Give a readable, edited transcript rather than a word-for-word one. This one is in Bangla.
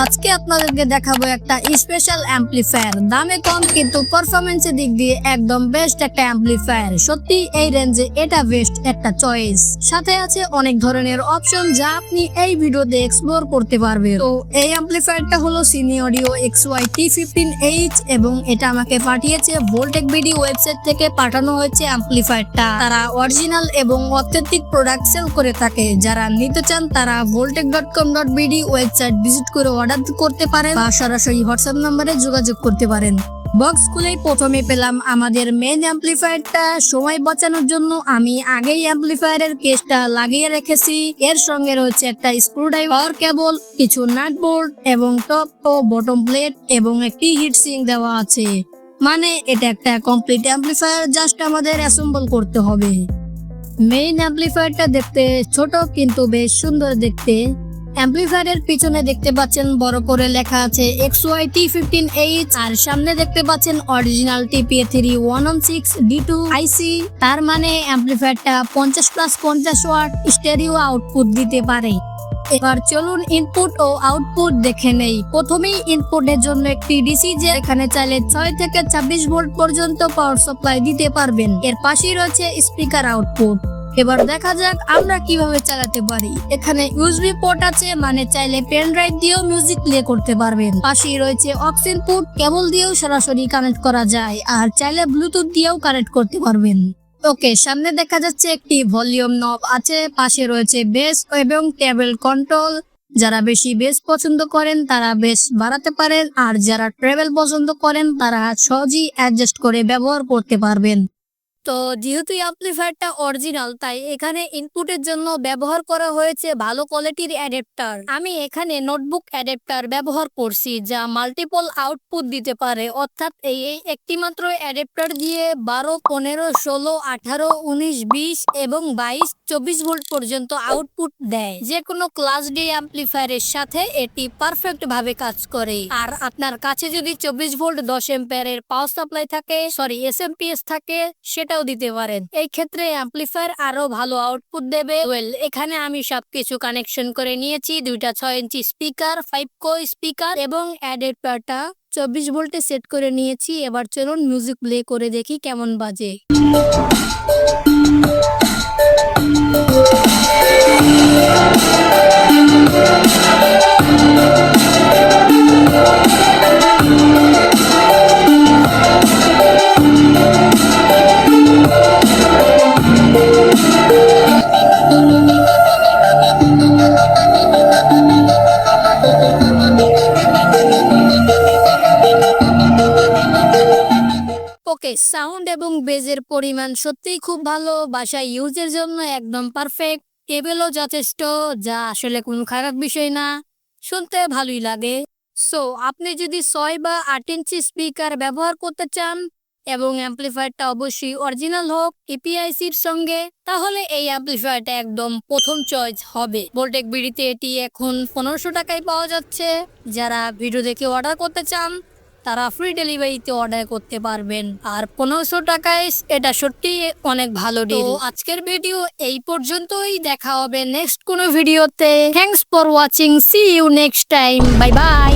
আজকে আপনাদেরকে দেখাবো একটা স্পেশাল অ্যাম্পলিফায়ার, দামে কম কিন্তু পারফরম্যান্সের দিক দিয়ে একদম বেস্ট একটা অ্যাম্পলিফায়ার। সত্যি এই রেঞ্জে এটা বেস্ট একটা চয়েস। সাথে আছে অনেক ধরনের অপশন যা আপনি এই ভিডিওতে এক্সপ্লোর করতে পারবেন। তো এই অ্যাম্পলিফায়ারটা হলো সিনি অডিও XY T50H এবং এটা আমাকে পাঠিয়েছে voltech.bd ওয়েবসাইট থেকে পাঠানো হয়েছে। অ্যাম্পলিফায়ারটা তারা অরিজিনাল এবং অথেন্টিক প্রোডাক্ট সেল করে থাকে। যারা নিতে চান তারা voltech.com.bd ওয়েবসাইট ভিজিট করে অর্ডার করতে পারেন বা সরাসরি হোয়াটসঅ্যাপ নম্বরে যোগাযোগ করতে পারেন। বক্স খুলেই প্রথমে পেলাম আমাদের মেইন অ্যাম্পলিফায়ারটা। সময় বাঁচানোর জন্য আমি আগেই অ্যাম্পলিফায়ারের কেসটা লাগিয়ে রেখেছি। এর সঙ্গে রয়েছে একটা স্ক্রুড্রাইভার, কেবল, কিছু নাট বোল্ট এবং টপ ও বটম প্লেট এবং একটি হিট সিঙ্ক দেওয়া আছে। মানে এটা একটা কমপ্লিট অ্যাম্পলিফায়ার, জাস্ট আমাদের অ্যাসেম্বল করতে হবে। মেইন অ্যাম্পলিফায়ারটা দেখতে ছোট কিন্তু বেশ সুন্দর দেখতে। অ্যাম্পলিফায়ারের পিছনে দেখতে পাচ্ছেন বড় করে লেখা আছে XY T50H আর সামনে দেখতে পাচ্ছেন অরিজিনাল TPA3116D2 IC। তার মানে অ্যাম্পলিফায়ারটা 50+50 ওয়াট স্টেরিও আউটপুট দিতে পারে। এবার চলুন ইনপুট ও আউটপুট দেখে নেই। প্রথমেই ইনপুটের জন্য একটি ডিসি, যে এখানে চাইলে 6 থেকে 26 ভোল্ট পর্যন্ত পাওয়ার সাপ্লাই দিতে পারবেন। এর পাশেই রয়েছে স্পিকার আউটপুট। এবার দেখা যাক আমরা কিভাবে চালাতে পারি। এখানে ইউএসবি পোর্ট আছে, মানে চাইলে পেন ড্রাইভ দিয়েও মিউজিক প্লে করতে পারবেন। পাশেই রয়েছে অক্স ইনপুট, কেবল দিয়েও সরাসরি কানেক্ট করা যায় আর চাইলে ব্লুটুথ দিয়েও কানেক্ট করতে পারবেন। ওকে, সামনে দেখা যাচ্ছে একটি ভলিউম নব আছে, পাশে রয়েছে বেস এবং টেবিল কন্ট্রোল। যারা বেশি বেস পছন্দ করেন তারা বেস বাড়াতে পারেন, আর যারা ট্রেবল পছন্দ করেন তারা সহজেই অ্যাডজাস্ট করে ব্যবহার করতে পারবেন। তো যেহেতু অ্যাম্পলিফায়ারটা অরিজিনাল, তাই এখানে ইনপুটের জন্য ব্যবহার করা হয়েছে ভালো কোয়ালিটির অ্যাডাপ্টার। আমি এখানে নোটবুক অ্যাডাপ্টার ব্যবহার করছি, যা মাল্টিপল আউটপুট দিতে পারে। অর্থাৎ এই একটি মাত্র অ্যাডাপ্টার দিয়ে 12, 15, 16, 18, 19, 20 এবং 22, 24 ভোল্ট পর্যন্ত আউটপুট দেয়। যে কোনো ক্লাস ডি অ্যাম্পলিফায়ারের সাথে এটি পারফেক্ট ভাবে কাজ করে। আর আপনার কাছে যদি 24 ভোল্ট 10 অ্যাম্পিয়ারের পাওয়ার সাপ্লাই থাকে, এসএমপিএস থাকে, সেটাও দিতে পারেন। এই ক্ষেত্রে অ্যাম্পলিফায়ার আরো ভালো আউটপুট দেবে। এখানে আমি সবকিছু কানেকশন করে নিয়েছি। দুইটা 6 ইঞ্চি স্পিকার, 5 কো স্পিকার এবং অ্যাডাপ্টারটা 24 ভোল্টে সেট করে নিয়েছি। এবার চলুন মিউজিক প্লে করে দেখি কেমন বাজে। ওকে, সাউন্ড এবং বেজের পরিমাণ সত্যিই খুব ভালো। বাসায় ইউজের জন্য একদম পারফেক্ট। কেবলও যথেষ্ট, যা আসলে কোনো খারাপ বিষয় না, শুনতে ভালোই লাগে। সো আপনি যদি 6 বা 8 ইঞ্চি স্পিকার ব্যবহার করতে চান এবং অ্যাম্পলিফায়ারটা অবশ্যই অরিজিনাল হোক ইপিআইসির সঙ্গে, তাহলে এই অ্যাম্পলিফায়ারটা একদম প্রথম চয়েস হবে। voltech.bd-তে এটি এখন 1500 টাকায় পাওয়া যাচ্ছে। যারা ভিডিও দেখে অর্ডার করতে চান তারা ফ্রি ডেলিভারিতে অর্ডার করতে পারবেন। আর 1500 টাকায় এটা সত্যি অনেক ভালো ডিল। আজকের ভিডিও এই পর্যন্তই, দেখা হবে নেক্সট কোনো ভিডিওতে। Thanks for watching, see you next time, bye by.